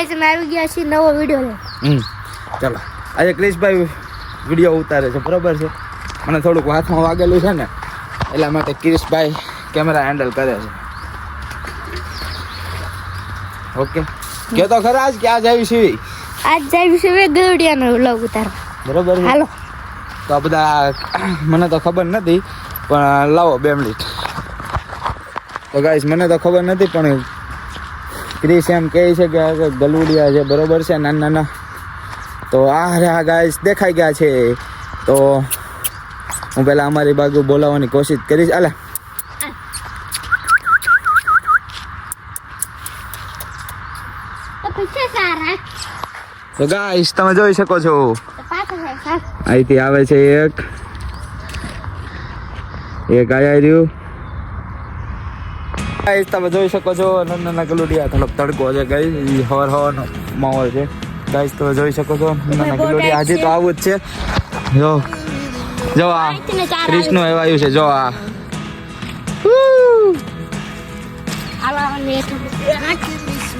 guys અમે આવી ગયા છીએ નવો વિડિયો ચાલો આજે ક્રિશભાઈ વિડિયો ઉતારે છે બરોબર છે મને થોડુંક હાથમાં વાગેલું છે ને એટલા માટે ક્રિશભાઈ કેમેરા હેન્ડલ કરે છે ઓકે કે તો ખરા આજ ક્યાં જાવી છે આજ જાવી છે ગલુડિયાનો વ્લોગ ઉતારવા બરોબર છે હાલો તો આ બધા મને તો ખબર નથી પણ લાવો 2 મિનિટ તો ગાઈસ મને તો ખબર નથી પણ ક્રિશ એમ કહે છે કે ગલુડિયા છે બરોબર છે નાના નાના તો આ રહ્યા ગાઈસ દેખાઈ ગયા છે તો હું પહેલાં અમારી બાજુ બોલાવવાની કોશિશ કરીશ અલા તો ગાઈસ તમે જોઈ શકો છો અહીંથી આવે છે એક આયા રહ્યું ગાઈસ તમે જોઈ શકો છો નાના ગલુડિયા થોડોક તડકો છે ગાઈસ હવાર હવાનો માહોલ છે ગાઈસ તમે જોઈ શકો છો નાના ગલુડિયા હજી તો આવું જ છે જો આ ક્રિશનું આવ્યું છે જો આ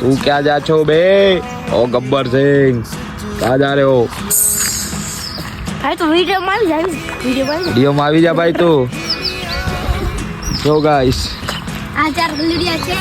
તું ક્યાં જા છો બે ઓ ગબ્બર સિંહ ક્યાં જા રહે હો ભાઈ તો વિડિયોમાં આવી જા ભાઈ તું જો ગાઈસ આ 4 ગલુડિયા છે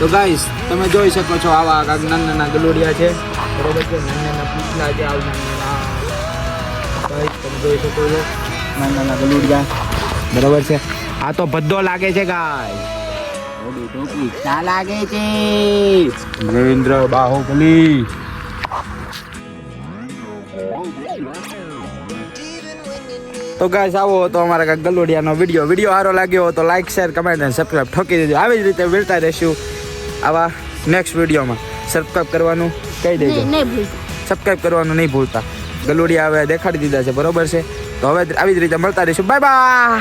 તો ગાઈસ તમે જોઈ શકો છો આવા કાંક નાના ગલુડિયા છે બરોબર છે નાના પૂછલા છે આવા નાના ગાઈસ તમે જોઈ શકો છો નાના ગલુડિયા બરોબર છે આ તો ભદ્દો લાગે છે ગાઈસ ઓડી ટોપી ક્યાં લાગે છે નરેન્દ્ર બાહુબલી તો ગાઈસ આવો તો અમારા કાંક ગલુડિયાનો વિડીયો સારો લાગ્યો તો લાઈક શેર કમેન્ટ અને સબસ્ક્રાઈબ ઠોકી દેજો આવી જ રીતે મળતા રહેશું આવા નેક્સ્ટ વિડીયોમાં સબસ્ક્રાઈબ કરવાનું કહી દેજો સબસ્ક્રાઈબ કરવાનું નહીં ભૂલતા ગલુડિયા હવે દેખાડી દીધા છે બરોબર છે તો હવે આવી જ રીતે મળતા રહીશું બાય બાય